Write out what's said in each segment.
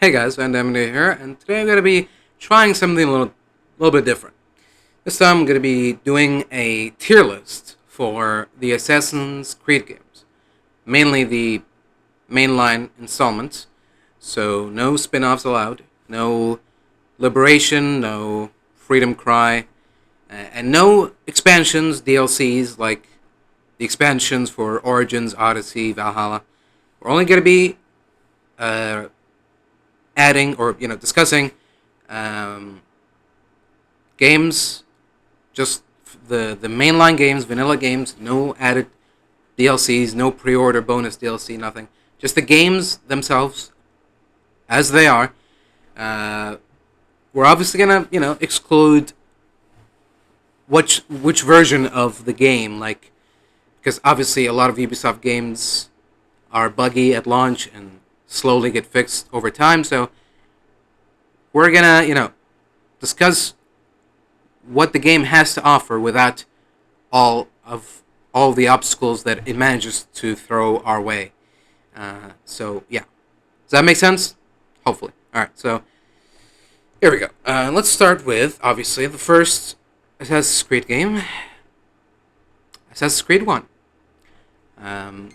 Hey guys, and I'm here, and today I'm going to be trying something a little bit different. This time I'm going to be doing a tier list for the Assassin's Creed games, mainly the mainline installments. So no spin-offs allowed, no Liberation, no Freedom Cry, and no expansions, DLCs like the expansions for Origins, Odyssey, Valhalla. We're only going to be uh, adding or discussing um, games, just the mainline games, vanilla games, no added DLCs, no pre-order bonus DLC, nothing. Just the games themselves as they are. Uh, we're obviously gonna exclude which version of the game, like, because obviously a lot of Ubisoft games are buggy at launch and slowly get fixed over time. So we're gonna discuss what the game has to offer without all of all the obstacles that it manages to throw our way. So yeah, does that make sense? Hopefully. All right. So here we go. Let's start with obviously the first Assassin's Creed game, Assassin's Creed One. Um,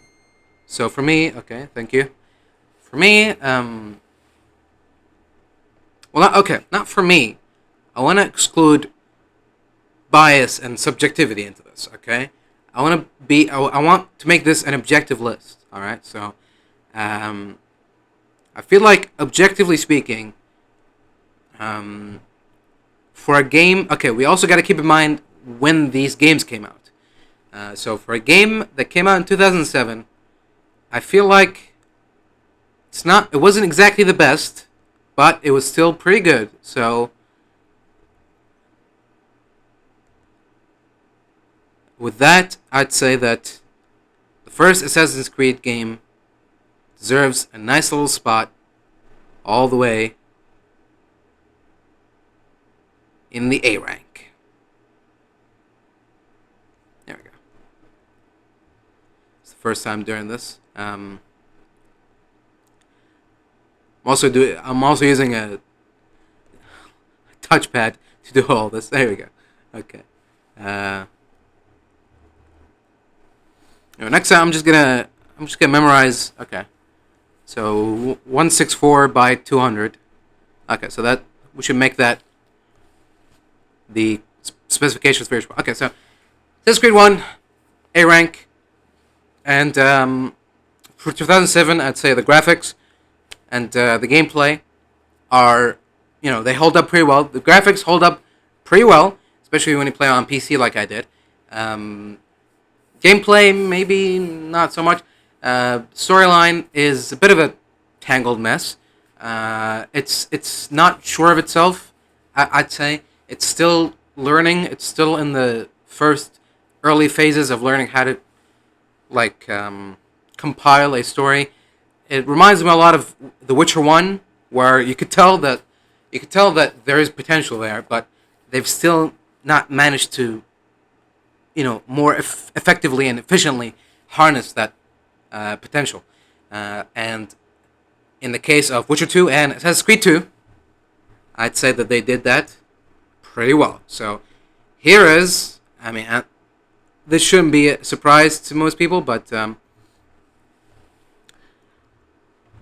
so for me, okay, thank you. For me, not for me. I want to exclude bias and subjectivity into this. Okay, I want to make this an objective list. All right, so um, I feel like objectively speaking, um, for a game. Okay, we also got to keep in mind when these games came out. So for a game that came out in 2007, I feel like it wasn't exactly the best, but it was still pretty good. So with that, I'd say that the first Assassin's Creed game deserves a nice little spot all the way in the A rank. There we go. It's the first time doing this. I'm also using a touchpad to do all this. There we go. Okay. Next time I'm just gonna memorize. Okay. So 164 by 200. Okay, so that we should make that the specifications for each one. Okay, so Assassin's Creed 1, A rank, and for 2007, I'd say the graphics and the gameplay are, they hold up pretty well. The graphics hold up pretty well, especially when you play on PC like I did. Gameplay, maybe not so much. Storyline is a bit of a tangled mess. It's not sure of itself. I'd say it's still learning. It's still in the first early phases of learning how to compile a story. It reminds me a lot of The Witcher 1, where you could tell that there is potential there, but they've still not managed to more effectively and efficiently harness that potential. And in the case of Witcher 2 and Assassin's Creed 2, I'd say that they did that pretty well. So here is, this shouldn't be a surprise to most people, but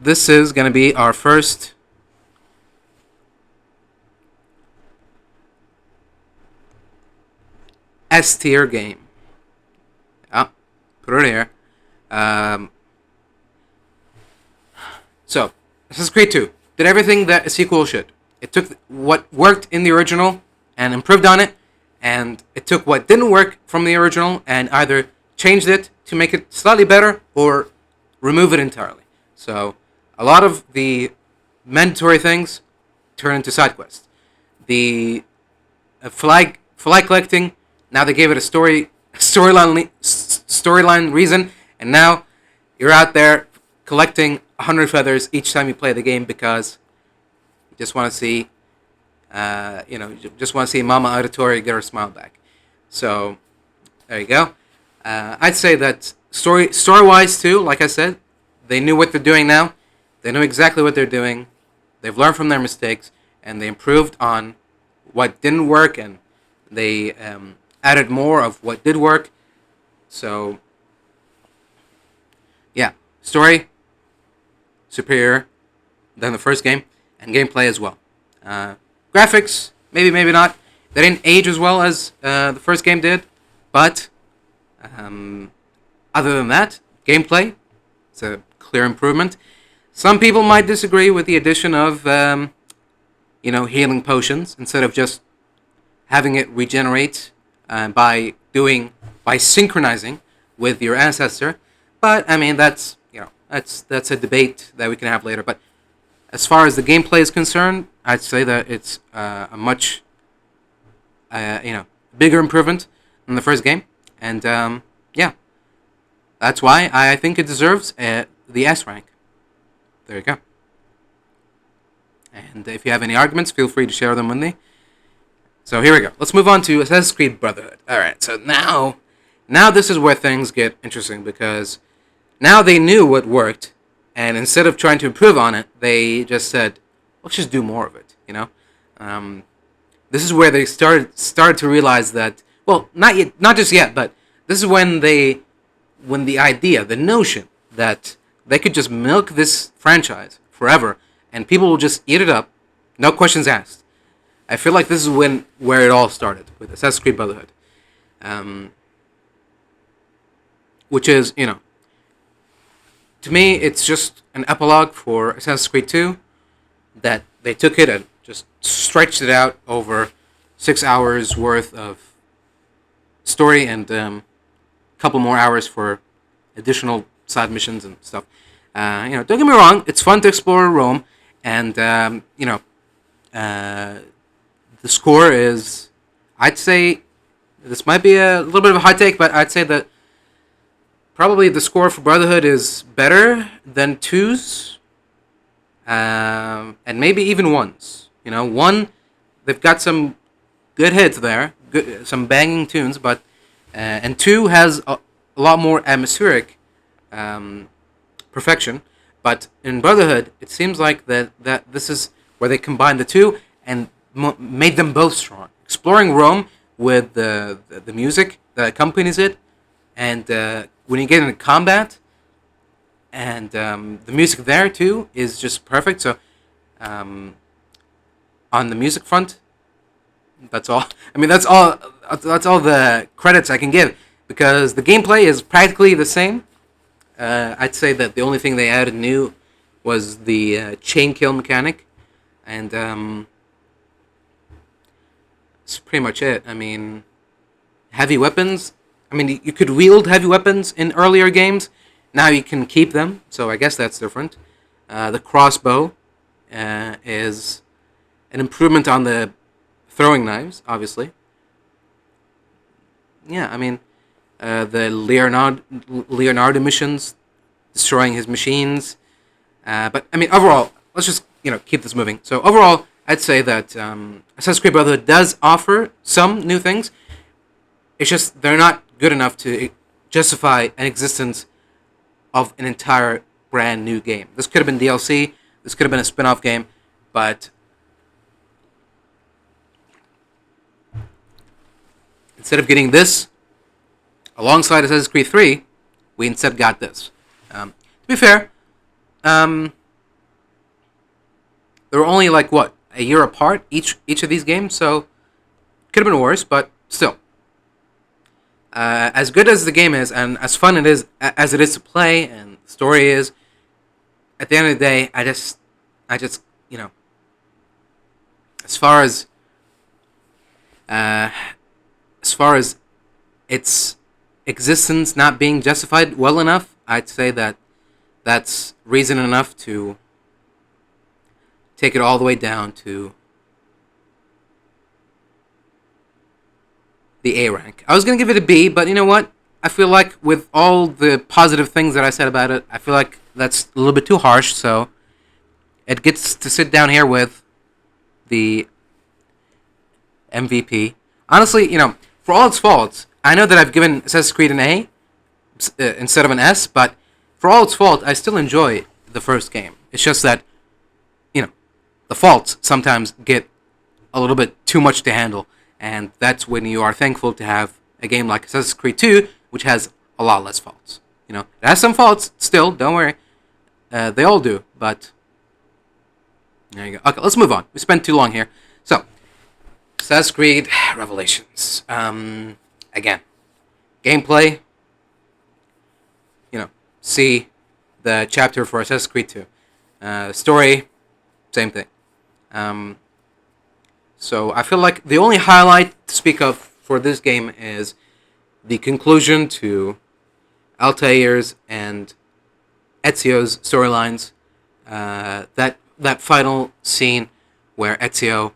this is going to be our first S tier game. Yeah, put it here. So, Assassin's Creed 2 did everything that a sequel should. It took what worked in the original and improved on it, and it took what didn't work from the original and either changed it to make it slightly better or remove it entirely. So, a lot of the mandatory things turn into side quests. The flag collecting, now they gave it a storyline reason, and now you're out there collecting 100 feathers each time you play the game because you just want to see, just want to see Mama Auditory get her smile back. So there you go. I'd say that story wise too, like I said, they knew what they're doing now. They know exactly what they're doing. they've learned from their mistakes and they improved on what didn't work, and they added more of what did work. So yeah, story superior than the first game, and gameplay as well. Graphics, maybe not. They didn't age as well as the first game did, but other than that, gameplay, it's a clear improvement. Some people might disagree with the addition of, healing potions instead of just having it regenerate by synchronizing with your ancestor. But I mean, that's a debate that we can have later. But as far as the gameplay is concerned, I'd say that it's a much bigger improvement than the first game, and that's why I think it deserves the S rank. There you go. And if you have any arguments, feel free to share them with me. So here we go. Let's move on to Assassin's Creed Brotherhood. Alright, so now this is where things get interesting, because now they knew what worked, and instead of trying to improve on it, they just said, let's just do more of it, This is where they started to realize that, well, not just yet, but this is when the notion that they could just milk this franchise forever and people will just eat it up, no questions asked. I feel like this is where it all started with Assassin's Creed Brotherhood, which is, to me, it's just an epilogue for Assassin's Creed 2, that they took it and just stretched it out over 6 hours worth of story and a couple more hours for additional side missions and stuff. Don't get me wrong, it's fun to explore Rome, and the score is, I'd say, this might be a little bit of a hot take, but I'd say that probably the score for Brotherhood is better than 2's, and maybe even 1's. 1, they've got some good hits there, some banging tunes, but and 2 has a lot more atmospheric perfection. But in Brotherhood, it seems like that this is where they combined the two and made them both strong. Exploring Rome with the music that accompanies it, and when you get into combat, and the music there too is just perfect. So on the music front, that's all. I mean, that's all the credits I can give, because the gameplay is practically the same. I'd say that the only thing they added new was the chain kill mechanic, and that's pretty much it. I mean, heavy weapons. I mean, you could wield heavy weapons in earlier games. Now you can keep them, so I guess that's different. The crossbow is an improvement on the throwing knives, obviously. Yeah, I mean, the Leonardo missions, destroying his machines. But, I mean, overall, let's just, keep this moving. So, overall, I'd say that Assassin's Creed Brotherhood does offer some new things. It's just they're not good enough to justify an existence of an entire brand new game. This could have been DLC. This could have been a spin-off game. But instead of getting this alongside Assassin's Creed 3, we instead got this. To be fair, they were only like, a year apart, each of these games, so could have been worse, but still. As good as the game is, and as fun as it is to play, and the story is, at the end of the day, I just, as far as its existence not being justified well enough, I'd say that that's reason enough to take it all the way down to the A rank. I was going to give it a B, but you know what? I feel like with all the positive things that I said about it, I feel like that's a little bit too harsh, so it gets to sit down here with the MVP. Honestly, for all its faults, I know that I've given Assassin's Creed an A instead of an S, but for all its fault, I still enjoy the first game. It's just that, the faults sometimes get a little bit too much to handle, and that's when you are thankful to have a game like Assassin's Creed 2, which has a lot less faults. It has some faults still. Don't worry, they all do. But there you go. Okay, let's move on. We spent too long here. So, Assassin's Creed Revelations. Again, gameplay. See the chapter for Assassin's Creed 2. Story, same thing. So I feel like the only highlight to speak of for this game is the conclusion to Altair's and Ezio's storylines. That final scene where Ezio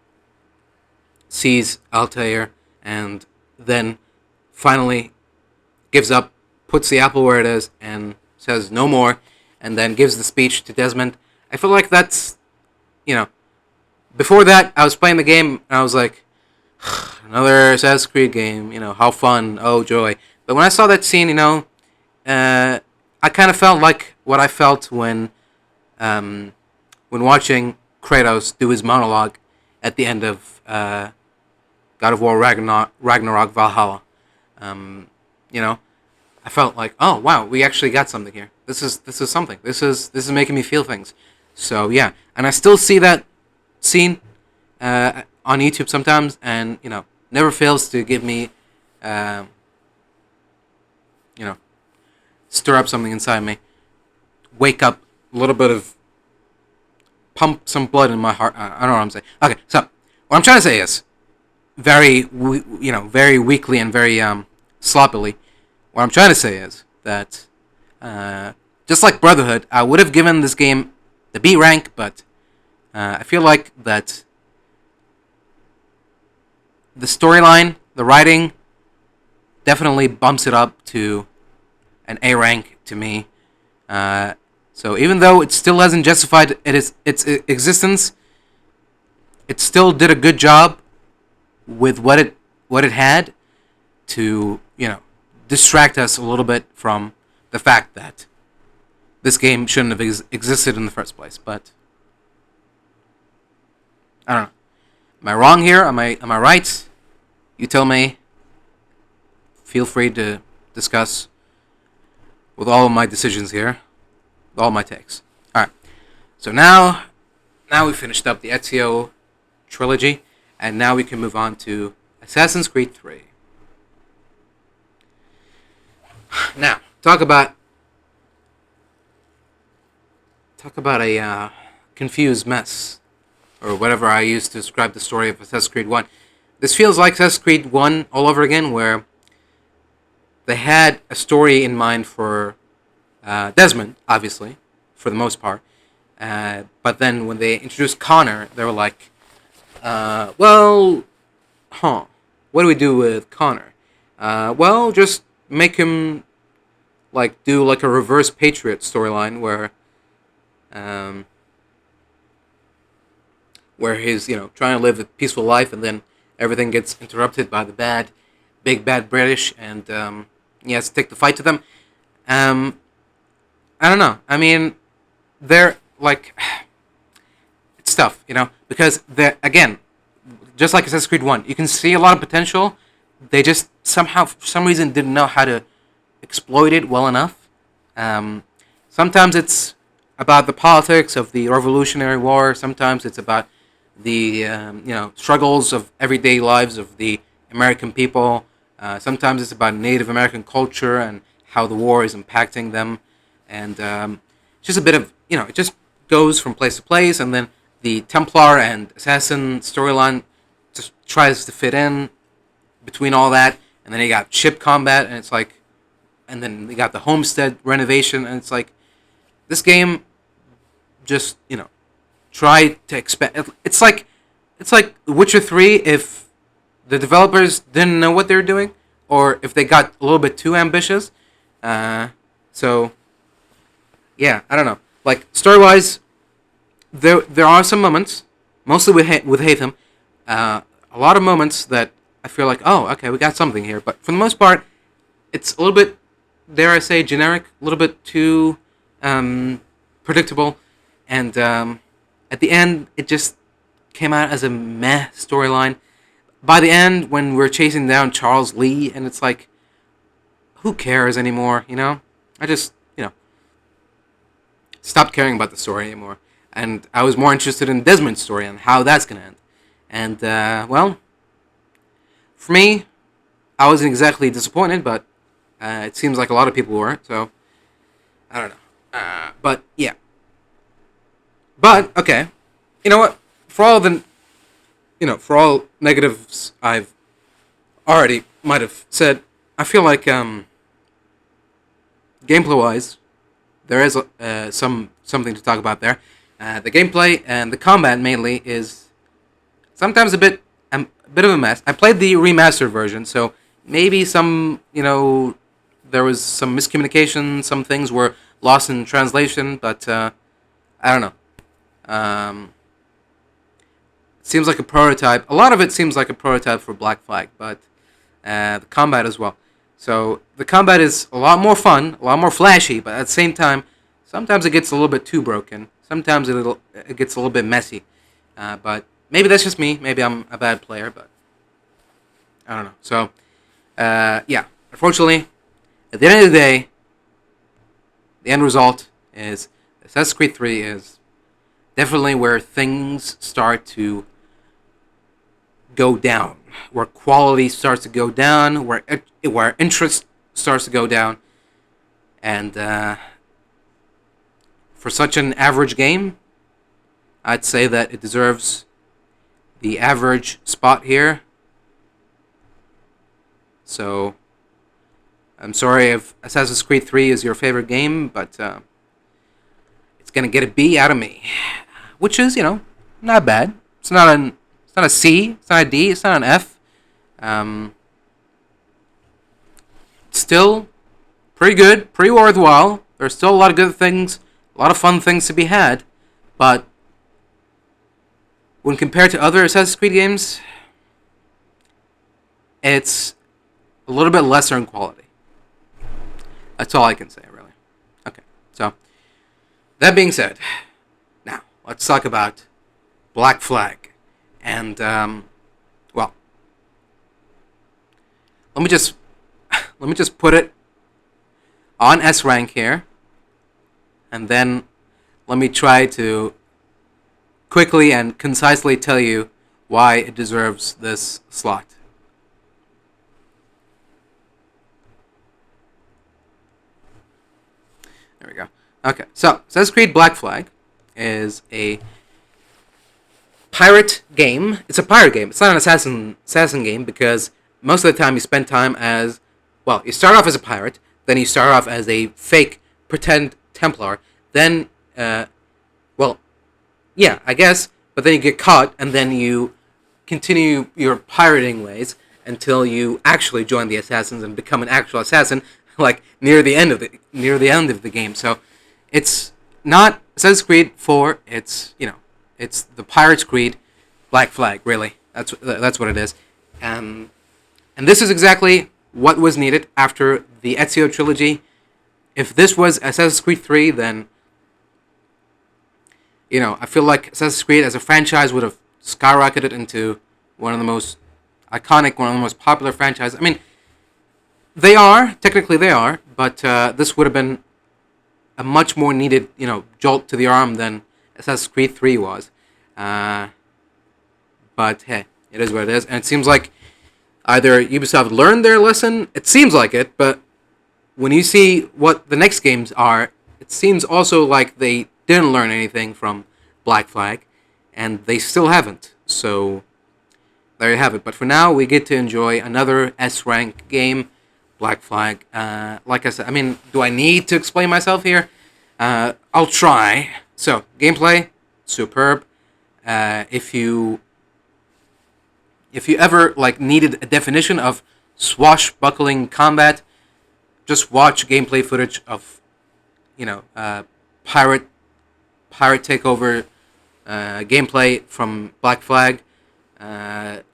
sees Altair and then finally gives up, puts the apple where it is, and says no more, and then gives the speech to Desmond. I feel like that's, before that, I was playing the game, and I was like, another Assassin's Creed game, how fun, oh joy. But when I saw that scene, I kind of felt like what I felt when watching Kratos do his monologue at the end of God of War Ragnarok Valhalla. I felt like, oh wow, we actually got something here. This is something. This is making me feel things. So yeah, and I still see that scene on YouTube sometimes, and never fails to give me, stir up something inside me, wake up a little bit of, pump some blood in my heart. I don't know what I'm saying. Okay, so what I'm trying to say is, very weakly and very sloppily. What I'm trying to say is that, just like Brotherhood, I would have given this game the B rank, but I feel like that the storyline, the writing, definitely bumps it up to an A rank to me. So even though it still hasn't justified its existence, it still did a good job with what it had to distract us a little bit from the fact that this game shouldn't have existed in the first place. But I don't know. Am I wrong here? Am I right? You tell me. Feel free to discuss with all of my decisions here, with all my takes. All right. So now we finished up the Ezio trilogy, and now we can move on to Assassin's Creed 3. Now, talk about a confused mess, or whatever I used to describe the story of Assassin's Creed 1. This feels like Assassin's Creed 1 all over again, where they had a story in mind for Desmond, obviously, for the most part. But then when they introduced Connor, they were like, what do we do with Connor? Just make him do like a reverse Patriot storyline where he's trying to live a peaceful life, and then everything gets interrupted by the big bad British, and he has to take the fight to them. I don't know. I mean, they're it's tough, because they're, again, just like Assassin's Creed 1, you can see a lot of potential. They just somehow, for some reason, didn't know how to exploit it well enough. Sometimes it's about the politics of the Revolutionary War. Sometimes it's about the struggles of everyday lives of the American people. Sometimes it's about Native American culture and how the war is impacting them. And it's just a bit of, it just goes from place to place. And then the Templar and Assassin storyline just tries to fit in between all that. And then you got ship combat, and it's like, and then you got the homestead renovation, and it's like, this game just, try to expand. It's like Witcher 3 if the developers didn't know what they were doing, or if they got a little bit too ambitious. So, yeah, I don't know. Story-wise, there are some moments, mostly with Hatham, a lot of moments that I feel like, oh, okay, we got something here. But for the most part, it's a little bit, dare I say, generic, a little bit too predictable, and at the end, it just came out as a meh storyline. By the end, when we're chasing down Charles Lee, and it's like, who cares anymore? I just stopped caring about the story anymore, and I was more interested in Desmond's story and how that's gonna end. And well, for me, I wasn't exactly disappointed, but it seems like a lot of people were. So I don't know. But yeah. But okay, you know what? For all negatives I've already might have said, I feel like gameplay-wise, there is something to talk about there. The gameplay and the combat mainly is sometimes a bit of a mess. I played the remastered version, so maybe there was some miscommunication. Some things were lost in translation, but I don't know. It seems like a prototype. A lot of it seems like a prototype for Black Flag, but the combat as well. So the combat is a lot more fun, a lot more flashy, but at the same time, sometimes it gets a little bit too broken. Sometimes it gets a little bit messy. But maybe that's just me. Maybe I'm a bad player, but I don't know. So, yeah. Unfortunately, at the end of the day, the end result is Assassin's Creed 3 is definitely where things start to go down, where quality starts to go down, where interest starts to go down, and for such an average game, I'd say that it deserves the average spot here. So, I'm sorry if Assassin's Creed 3 is your favorite game, but it's gonna get a B out of me, which is, not bad. It's not a C, it's not a D, it's not an F. Still pretty good, pretty worthwhile. There's still a lot of good things, a lot of fun things to be had, but when compared to other Assassin's Creed games, it's a little bit lesser in quality. That's all I can say, really. Okay, so that being said, now let's talk about Black Flag, and well, let me just put it on S rank here, and then let me try to quickly and concisely tell you why it deserves this slot. There we go. Okay, so Assassin's Creed Black Flag is a pirate game. It's a pirate game. It's not an assassin game because most of the time you spend time as, well, you start off as a pirate, then you start off as a fake pretend Templar, then, well, yeah, I guess, but then you get caught, and then you continue your pirating ways until you actually join the assassins and become an actual assassin, like near the end of the game. So it's not Assassin's Creed 4. It's it's the Pirates Creed Black Flag. Really, that's what it is. And this is exactly what was needed after the Ezio trilogy. If this was Assassin's Creed 3, then I feel like Assassin's Creed as a franchise would have skyrocketed into one of the most iconic, one of the most popular franchises. I mean, technically they are, but this would have been a much more needed, jolt to the arm than Assassin's Creed 3 was. But hey, it is what it is, and it seems like either Ubisoft learned their lesson, it seems like it, but when you see what the next games are, it seems also like they didn't learn anything from Black Flag, and they still haven't. So there you have it. But for now, we get to enjoy another S-rank game, Black Flag. Like I said, I mean, do I need to explain myself here? I'll try. So, gameplay, superb. If you ever needed a definition of swashbuckling combat, just watch gameplay footage of pirate takeover gameplay from Black Flag. Not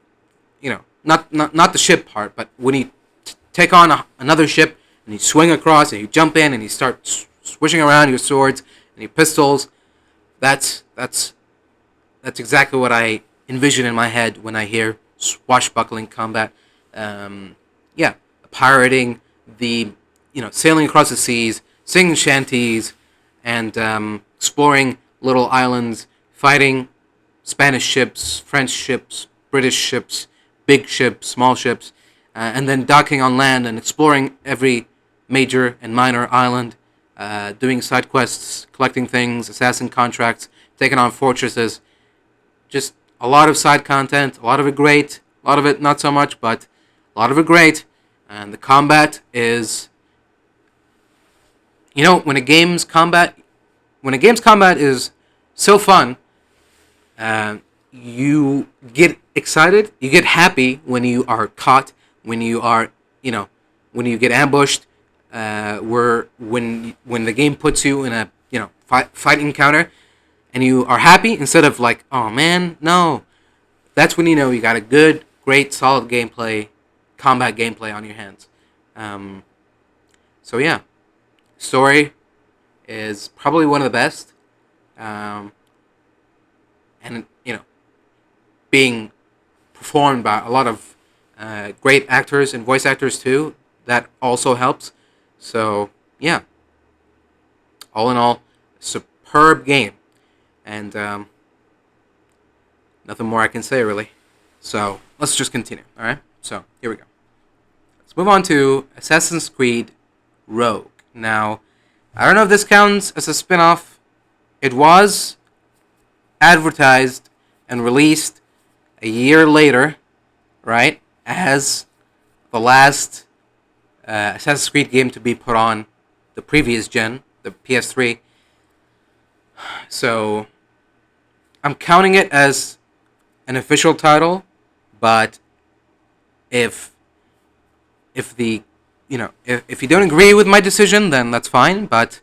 the ship part, but when you take on another ship and you swing across and you jump in and you start swishing around your swords and your pistols, that's exactly what I envision in my head when I hear swashbuckling combat. Yeah, pirating, the sailing across the seas, singing shanties, and exploring little islands, fighting Spanish ships, French ships, British ships, big ships, small ships, and then docking on land and exploring every major and minor island, doing side quests, collecting things, assassin contracts, taking on fortresses. Just a lot of side content, a lot of it great, a lot of it not so much, but a lot of it great. And the combat is, when a game's combat is so fun, you get excited, you get happy when you are caught, when you are, when you get ambushed, when the game puts you in a fight encounter, and you are happy instead of like, oh man, no. That's when you know you got a good, great, solid combat gameplay on your hands. Um, so yeah, story is probably one of the best, um, and being performed by a lot of great actors and voice actors too. That also helps. So yeah, all in all, superb game, and nothing more I can say really. So let's just continue. All right. So here we go. Let's move on to Assassin's Creed Rogue. Now, I don't know if this counts as a spin-off. It was advertised and released a year later, right, as the last Assassin's Creed game to be put on the previous gen, the PS3. So I'm counting it as an official title, but if the if you don't agree with my decision, then that's fine. But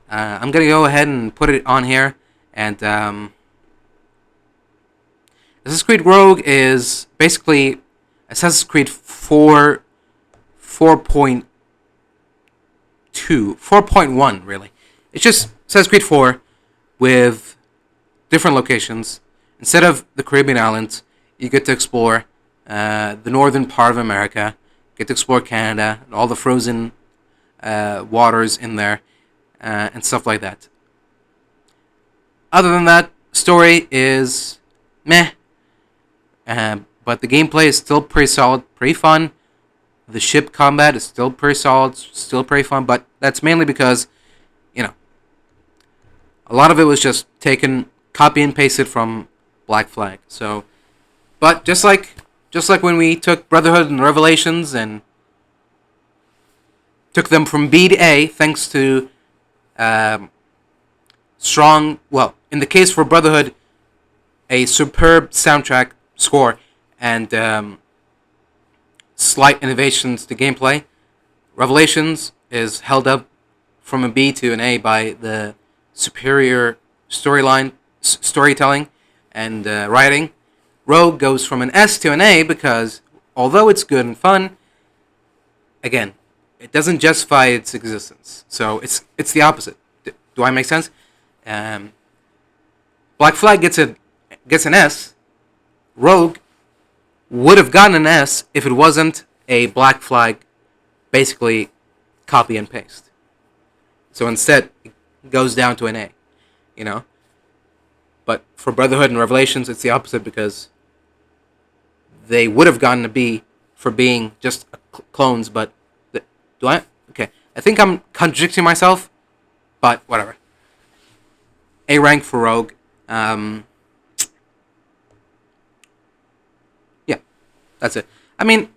I'm gonna go ahead and put it on here. And Assassin's Creed Rogue is basically Assassin's Creed 4, 4.1 really. It's just Assassin's Creed 4 with different locations. Instead of the Caribbean islands, you get to explore the northern part of America. You get to explore Canada and all the frozen waters in there and stuff like that. Other than that, story is meh. But the gameplay is still pretty solid, pretty fun. The ship combat is still pretty solid, still pretty fun. But that's mainly because, a lot of it was just taken, copy and pasted from Black Flag. So, but just like when we took Brotherhood and Revelations and took them from B to A, thanks to strong, well, in the case for Brotherhood, a superb soundtrack score and slight innovations to gameplay. Revelations is held up from a B to an A by the superior storytelling, and writing. Rogue goes from an S to an A because, although it's good and fun, again, it doesn't justify its existence. So it's the opposite. Do I make sense? Black Flag gets an S. Rogue would have gotten an S if it wasn't a Black Flag, basically copy and paste. So instead, it goes down to an A, But for Brotherhood and Revelations, it's the opposite because they would have gotten a B for being just clones, but do I? Okay. I think I'm contradicting myself, but whatever. A rank for Rogue. Yeah, that's it. I mean,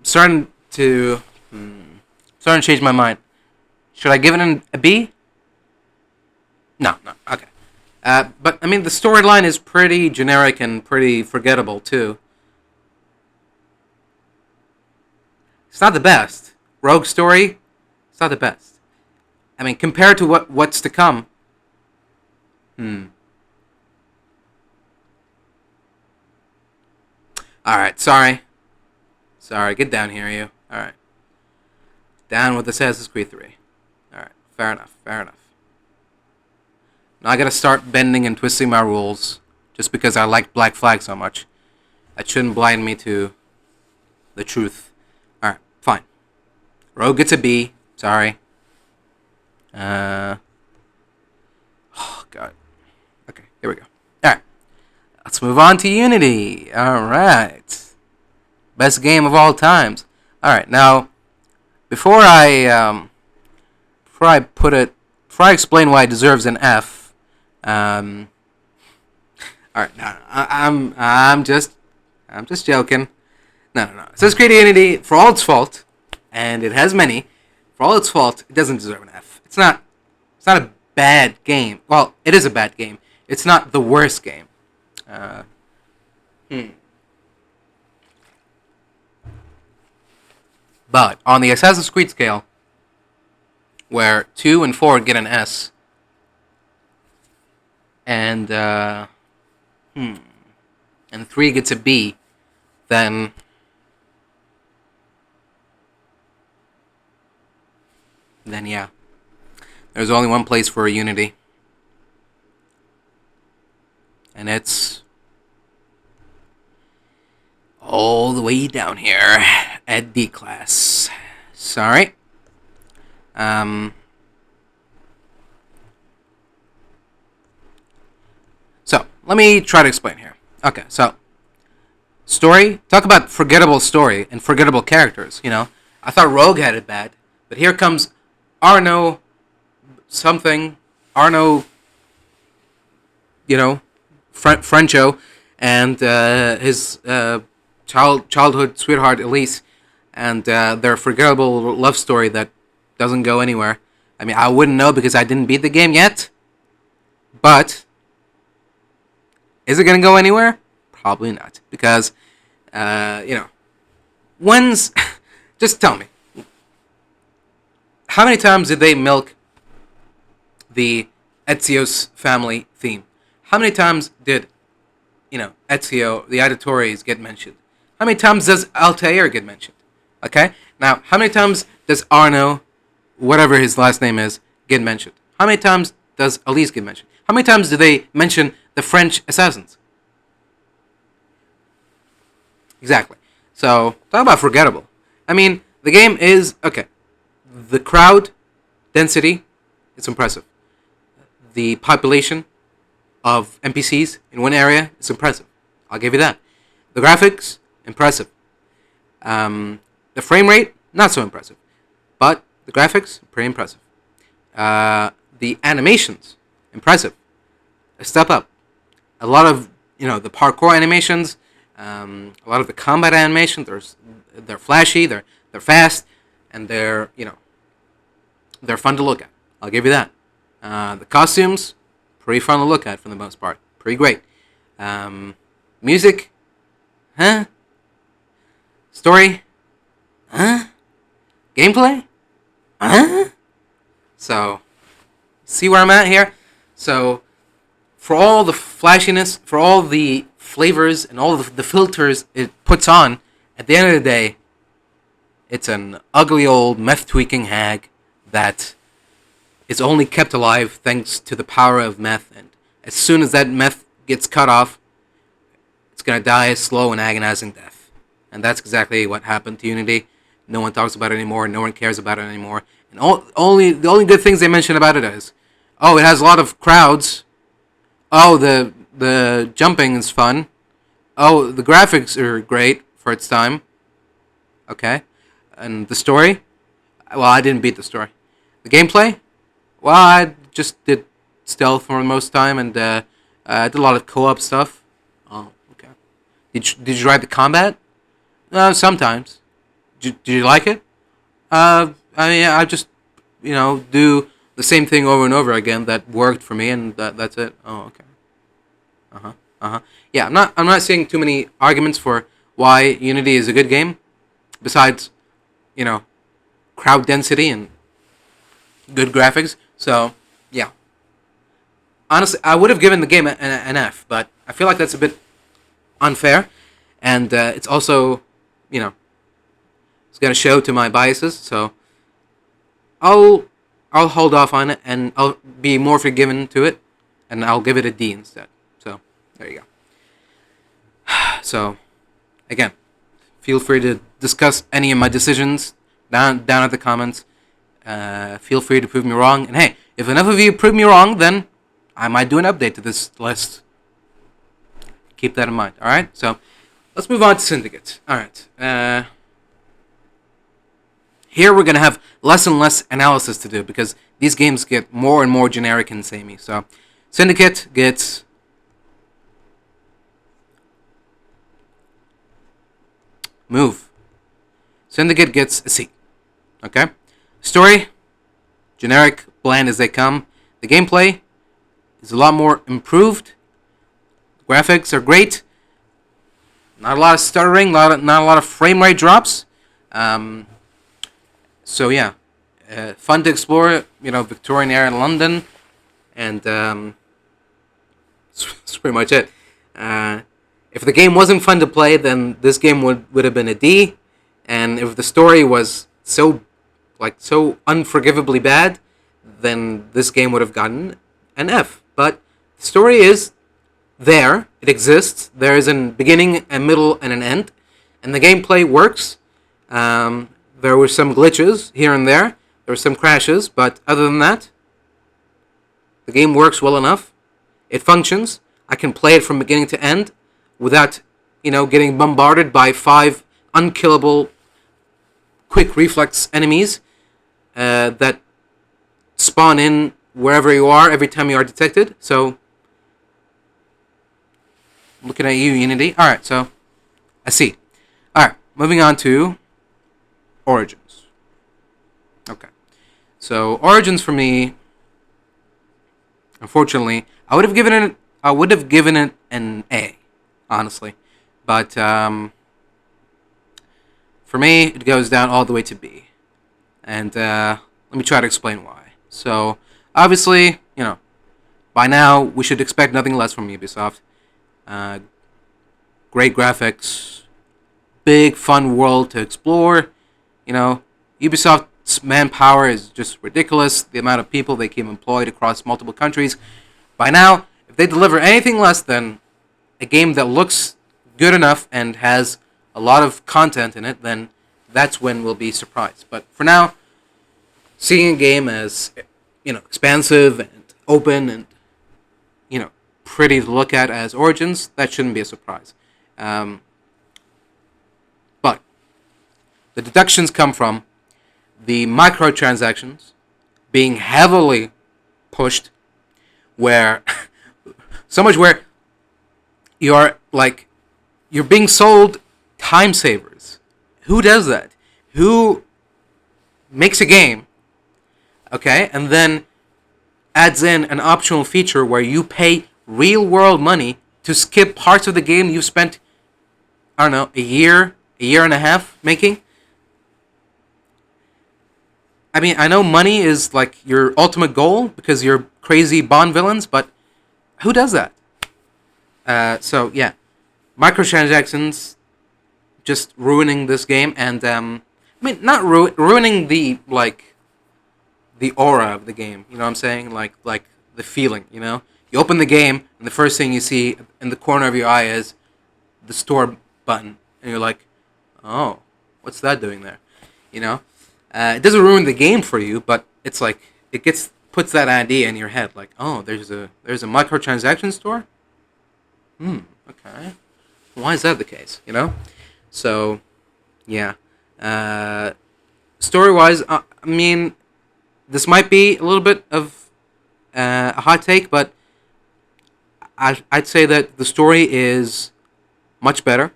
starting to change my mind. Should I give it a B? No. Okay. But I mean, the storyline is pretty generic and pretty forgettable too. It's not the best. Rogue story, it's not the best. I mean, compared to what's to come. All right. Sorry. Get down here, you. All right. Down with Assassin's Creed 3. All right. Fair enough. Now I gotta start bending and twisting my rules just because I like Black Flag so much. That shouldn't blind me to the truth. Alright, fine. Rogue gets a B. Sorry. Oh, God. Okay, here we go. Alright. Let's move on to Unity. Alright. Best game of all times. Alright, now, before I explain why it deserves an F, alright, no, I'm just joking. No. Assassin's Creed Unity, for all its fault, and it has many, for all its fault, it doesn't deserve an F. It's not a bad game. Well, it is a bad game. It's not the worst game. But on the Assassin's Creed scale, where 2 and 4 get an S, and 3 gets a B, then yeah, there's only one place for a Unity, and it's all the way down here at D class. Sorry. So let me try to explain here. Okay, so story. Talk about forgettable story and forgettable characters. I thought Rogue had it bad, but here comes Arno something. Arno, Frencho, and his childhood sweetheart Elise, and their forgettable love story that doesn't go anywhere. I mean, I wouldn't know because I didn't beat the game yet, but is it going to go anywhere? Probably not, because, when's... Just tell me, how many times did they milk the Ezio's family theme? How many times did, Ezio, the Auditores, get mentioned? How many times does Altair get mentioned? Okay? Now, how many times does Arno, whatever his last name is, get mentioned? How many times does Elise get mentioned? How many times do they mention the French assassins? Exactly. So, talk about forgettable. I mean, the game is... Okay. The crowd density is impressive. The population of NPCs in one area is impressive. I'll give you that. The graphics, impressive. The frame rate, not so impressive. But the graphics, pretty impressive. The animations, impressive. A step up. A lot of, the parkour animations, a lot of the combat animations, they're flashy, they're fast, and they're fun to look at. I'll give you that. The costumes, pretty fun to look at for the most part. Pretty great. Music, huh? Story, huh? Gameplay, huh? So, see where I'm at here? So, for all the flashiness, for all the flavors and all the filters it puts on, at the end of the day, it's an ugly old meth-tweaking hag that is only kept alive thanks to the power of meth. And as soon as that meth gets cut off, it's going to die a slow and agonizing death. And that's exactly what happened to Unity. No one talks about it anymore. No one cares about it anymore. And the only good things they mention about it is, oh, it has a lot of crowds. Oh, the jumping is fun. Oh, the graphics are great for its time. Okay. And the story? Well, I didn't beat the story. The gameplay? Well, I just did stealth for the most time, and I did a lot of co-op stuff. Oh, okay. Did you ride the combat? Sometimes. Did you like it? I mean, I just, do the same thing over and over again that worked for me, and that's it. Oh, okay. Yeah, I'm not seeing too many arguments for why Unity is a good game, besides, crowd density and good graphics. So, yeah. Honestly, I would have given the game an F, but I feel like that's a bit unfair, and it's also, it's going to show to my biases. So, I'll hold off on it, and I'll be more forgiving to it and I'll give it a D instead. So there you go. So again, feel free to discuss any of my decisions down at the comments. Feel free to prove me wrong. And hey, if enough of you prove me wrong, then I might do an update to this list. Keep that in mind. All right. So let's move on to Syndicate. All right. Here we're gonna have less and less analysis to do because these games get more and more generic and samey. So Syndicate gets move. Syndicate gets a C. Okay? Story, generic, bland as they come. The gameplay is a lot more improved. Graphics are great. Not a lot of stuttering, not a lot of frame rate drops. So yeah, fun to explore. Victorian era in London, and that's pretty much it. If the game wasn't fun to play, then this game would have been a D, and if the story was so unforgivably bad, then this game would have gotten an F. But the story is there; it exists. There is a beginning, a middle, and an end, and the gameplay works. There were some glitches here and there. There were some crashes, but other than that, the game works well enough. It functions. I can play it from beginning to end without, getting bombarded by 5 unkillable quick reflex enemies that spawn in wherever you are every time you are detected. So, looking at you, Unity. Alright, so, I see. Alright, moving on to Origins. Okay. So, Origins for me, unfortunately, I would have given it an A, honestly. But for me, it goes down all the way to B. And let me try to explain why. So, obviously, by now we should expect nothing less from Ubisoft. Great graphics, big fun world to explore. Ubisoft's manpower is just ridiculous. The amount of people they keep employed across multiple countries. By now, if they deliver anything less than a game that looks good enough and has a lot of content in it, then that's when we'll be surprised. But for now, seeing a game as expansive and open and pretty to look at as Origins, that shouldn't be a surprise. But the deductions come from the microtransactions being heavily pushed, where so much where you're being sold time savers. Who does that? Who makes a game, okay, and then adds in an optional feature where you pay real world money to skip parts of the game you've spent, I don't know, a year and a half making? I mean, I know money is like your ultimate goal because you're crazy Bond villains, but who does that? So yeah, microtransactions just ruining this game, and not ruining the aura of the game. You know what I'm saying? Like the feeling. You open the game, and the first thing you see in the corner of your eye is the store button, and you're like, oh, what's that doing there? It doesn't ruin the game for you, but it's like it puts that idea in your head, like, oh, there's a microtransaction store. Okay. Why is that the case? So, yeah. Story-wise, I mean, this might be a little bit of a hot take, but I'd say that the story is much better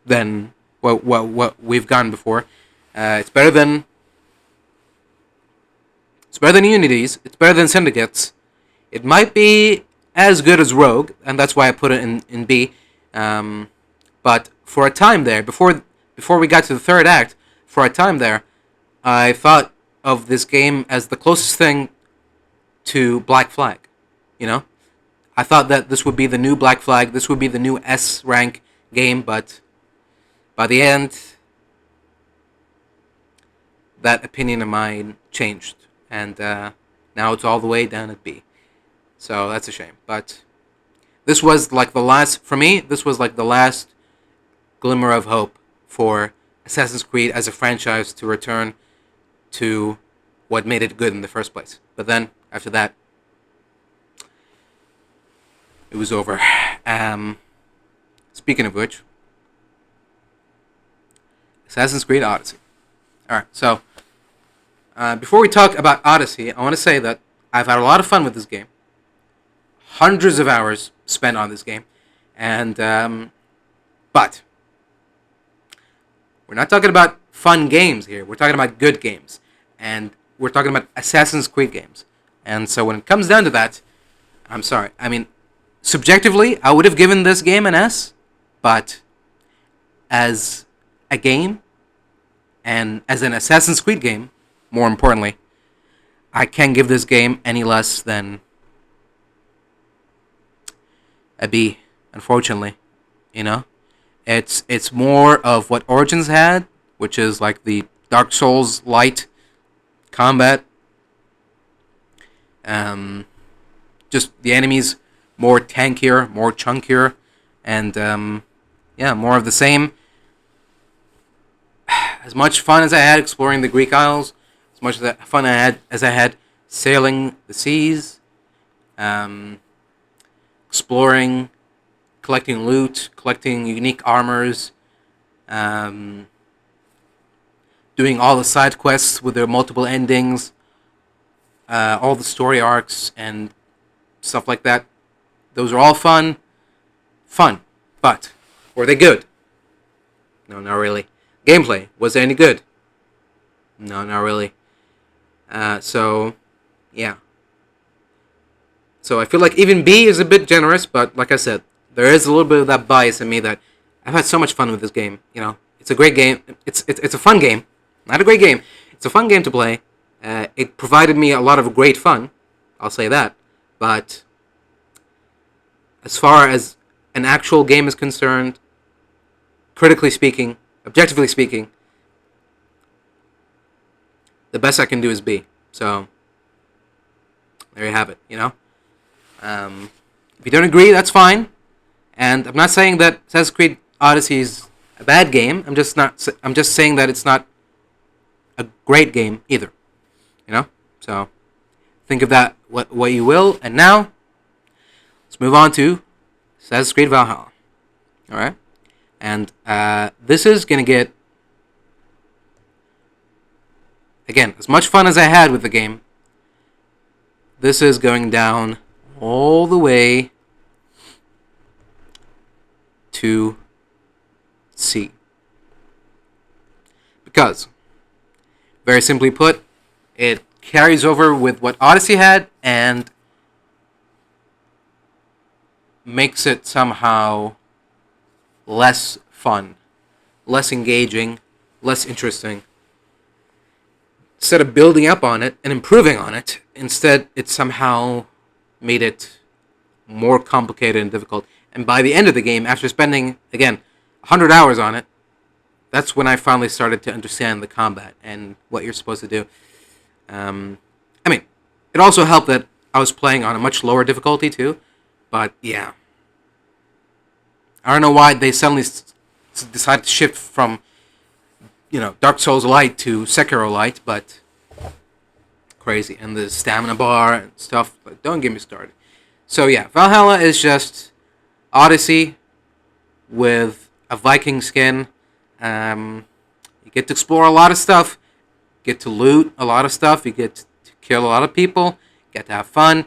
than what we've gotten before. It's better than Unity's. It's better than Syndicate's. It might be as good as Rogue, and that's why I put it in B. But for a time there, before we got to the third act, for a time there, I thought of this game as the closest thing to Black Flag. I thought that this would be the new Black Flag. This would be the new S rank game, but by the end, that opinion of mine changed, and now it's all the way down at B. So that's a shame. But this was like the last, for me, this was like the last glimmer of hope for Assassin's Creed as a franchise to return to what made it good in the first place. But then, after that, it was over. Speaking of which, Assassin's Creed Odyssey. Alright, so before we talk about Odyssey, I want to say that I've had a lot of fun with this game. Hundreds of hours spent on this game. And, but, we're not talking about fun games here. We're talking about good games. And we're talking about Assassin's Creed games. And so when it comes down to that, I'm sorry. I mean, subjectively, I would have given this game an S. But as a game, and as an Assassin's Creed game, more importantly, I can't give this game any less than a B, unfortunately. You know? It's more of what Origins had, which is like the Dark Souls light combat. Just the enemies more tankier, more chunkier, and more of the same. As much fun as I had exploring the Greek Isles, as much fun as I had sailing the seas, exploring, collecting loot, collecting unique armors, doing all the side quests with their multiple endings, all the story arcs and stuff like that. Those are all fun, but were they good? No, not really. Gameplay, was it any good? No, not really. So I feel like even B is a bit generous, but like I said, there is a little bit of that bias in me that I've had so much fun with this game. You know, it's a great game. It's a fun game, not a great game. It's a fun game to play. It provided me a lot of great fun. I'll say that. But as far as an actual game is concerned, critically speaking, objectively speaking, the best I can do is B. So there you have it. You know, if you don't agree, that's fine. And I'm not saying that Assassin's Creed Odyssey is a bad game. I'm just saying that it's not a great game either. You know, so think of that what you will. And now let's move on to Assassin's Creed Valhalla. All right, and this is gonna get, again, as much fun as I had with the game. This is going down all the way to C. Because, very simply put, it carries over with what Odyssey had and makes it somehow less fun, less engaging, less interesting. Instead of building up on it and improving on it, instead it somehow made it more complicated and difficult. And by the end of the game, after spending, again, 100 hours on it, that's when I finally started to understand the combat and what you're supposed to do. I mean, it also helped that I was playing on a much lower difficulty too. But yeah, I don't know why they suddenly decided to shift from, Dark Souls Light to Sekiro Light, but crazy. And the stamina bar and stuff, but don't get me started. So yeah, Valhalla is just Odyssey with a Viking skin. You get to explore a lot of stuff, get to loot a lot of stuff, you get to kill a lot of people, get to have fun,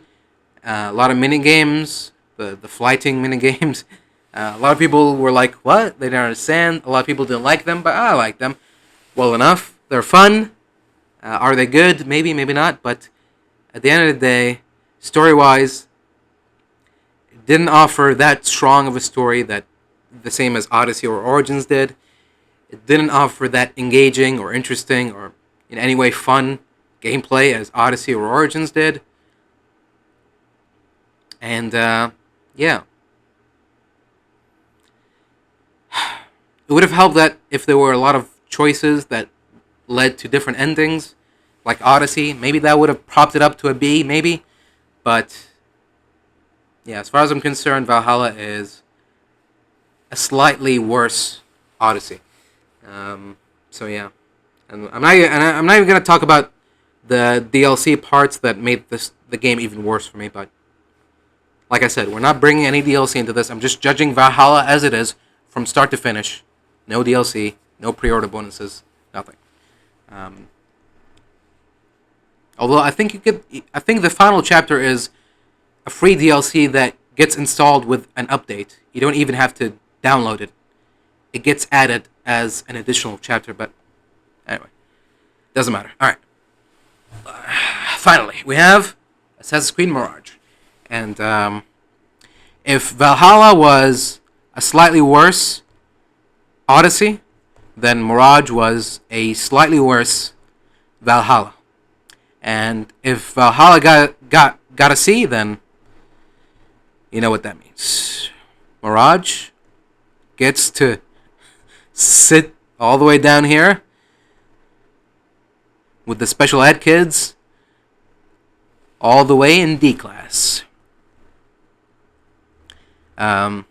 a lot of mini games, the flighting mini games. A lot of people were like, what? They didn't understand. A lot of people didn't like them, but I like them well enough. They're fun. Are they good? Maybe, maybe not. But at the end of the day, story-wise, it didn't offer that strong of a story that the same as Odyssey or Origins did. It didn't offer that engaging or interesting or in any way fun gameplay as Odyssey or Origins did. And, yeah. It would have helped that if there were a lot of choices that led to different endings, like Odyssey. Maybe that would have propped it up to a B, maybe. But yeah, as far as I'm concerned, Valhalla is a slightly worse Odyssey. Um, so yeah, and I'm not even gonna talk about the DLC parts that made the game even worse for me. But like I said, we're not bringing any DLC into this. I'm just judging Valhalla as it is from start to finish. No DLC, no pre-order bonuses, nothing. Um, although I think the final chapter is a free DLC that gets installed with an update. You don't even have to download it. It gets added as an additional chapter, but anyway, doesn't matter. All right. Finally, we have Assassin's Creed Mirage, and if Valhalla was a slightly worse Odyssey, then Mirage was a slightly worse Valhalla. And if Valhalla got a C, then you know what that means. Mirage gets to sit all the way down here with the special ed kids all the way in D class. Um,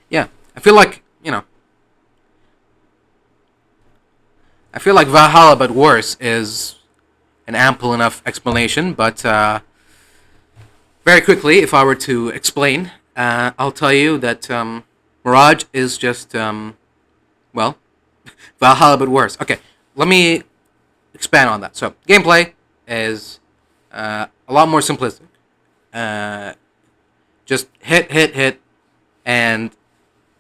yeah, I feel like, I feel like Valhalla but worse is an ample enough explanation, but very quickly, if I were to explain, I'll tell you that Mirage is just, well, Valhalla but worse. Okay, let me expand on that. So, gameplay is a lot more simplistic. Just hit, and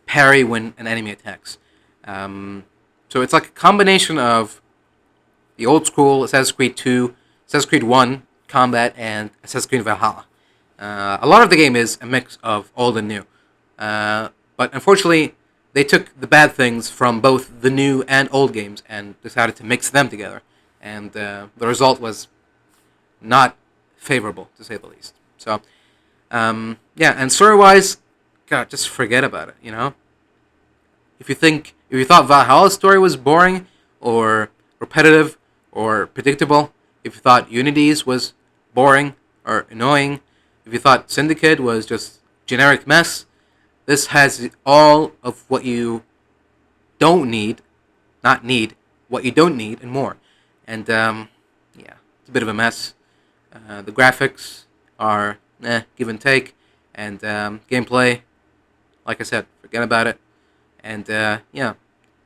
parry when an enemy attacks. So it's like a combination of the old school Assassin's Creed 2, Assassin's Creed 1 combat, and Assassin's Creed Valhalla. A lot of the game is a mix of old and new. But unfortunately, they took the bad things from both the new and old games and decided to mix them together. And the result was not favorable, to say the least. So, yeah, and story-wise, God, just forget about it, If you thought Valhalla's story was boring, or repetitive, or predictable, if you thought Unity's was boring, or annoying, if you thought Syndicate was just generic mess, this has all of what you don't need, not need, what you don't need, and more. And, yeah, it's a bit of a mess. The graphics are give and take, and gameplay, like I said, forget about it. And yeah,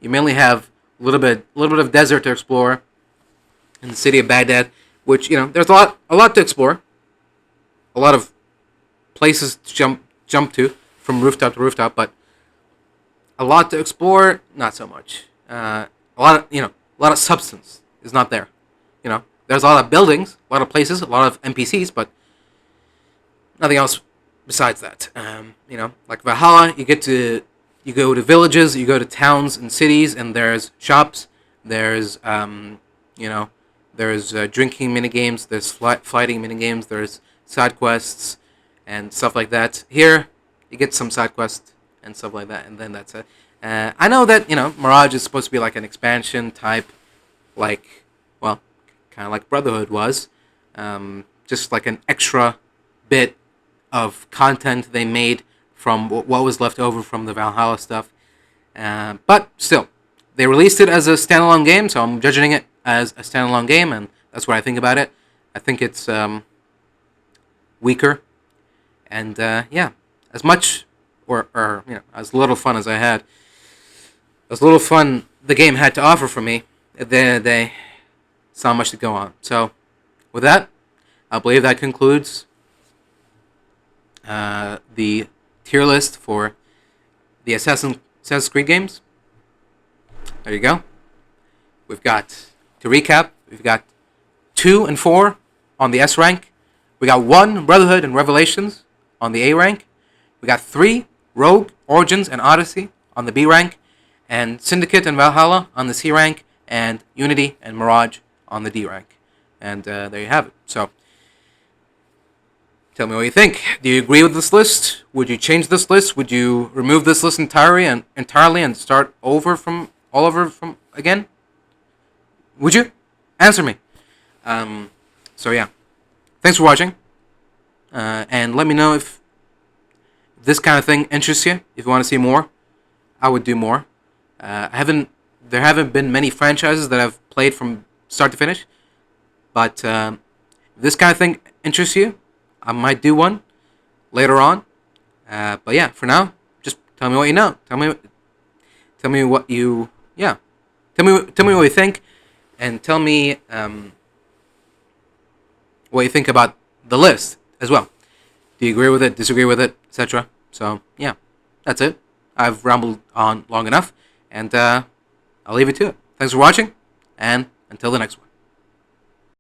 you mainly have a little bit of desert to explore in the city of Baghdad, which there's a lot to explore, a lot of places to jump to from rooftop to rooftop, but a lot to explore, not so much. A lot of substance is not there. There's a lot of buildings, a lot of places, a lot of NPCs, but nothing else besides that. Like Valhalla, you go to villages, you go to towns and cities, and there's shops, there's there's drinking minigames, there's fighting minigames, there's side quests and stuff like that. Here, you get some side quests and stuff like that, and then that's it. I know that Mirage is supposed to be like an expansion type, like, well, kind of like Brotherhood was, just like an extra bit of content they made from what was left over from the Valhalla stuff. But still, they released it as a standalone game, so I'm judging it as a standalone game, and that's what I think about it. I think it's weaker, and yeah, as much or as little fun as I had, as little fun the game had to offer for me, they saw much to go on. So, with that, I believe that concludes the tier list for the Assassin's Creed games. There you go. We've got, to recap, we've got 2 and 4 on the S rank. We got 1 Brotherhood and Revelations on the A rank. We got 3 Rogue, Origins, and Odyssey on the B rank, and Syndicate and Valhalla on the C rank, and Unity and Mirage on the D rank. And there you have it. So, tell me what you think. Do you agree with this list? Would you change this list? Would you remove this list entirely and start all over from again? Would you? Answer me. So yeah. Thanks for watching. and let me know if this kind of thing interests you. If you want to see more, I would do more. I haven't. There haven't been many franchises that I've played from start to finish, but if this kind of thing interests you, I might do one later on. But yeah, for now, just tell me what you know. Tell me what you yeah. Tell me what you think, and tell me what you think about the list as well. Do you agree with it? Disagree with it? Etc. So yeah, that's it. I've rambled on long enough, and I'll leave it to it. Thanks for watching, and until the next one.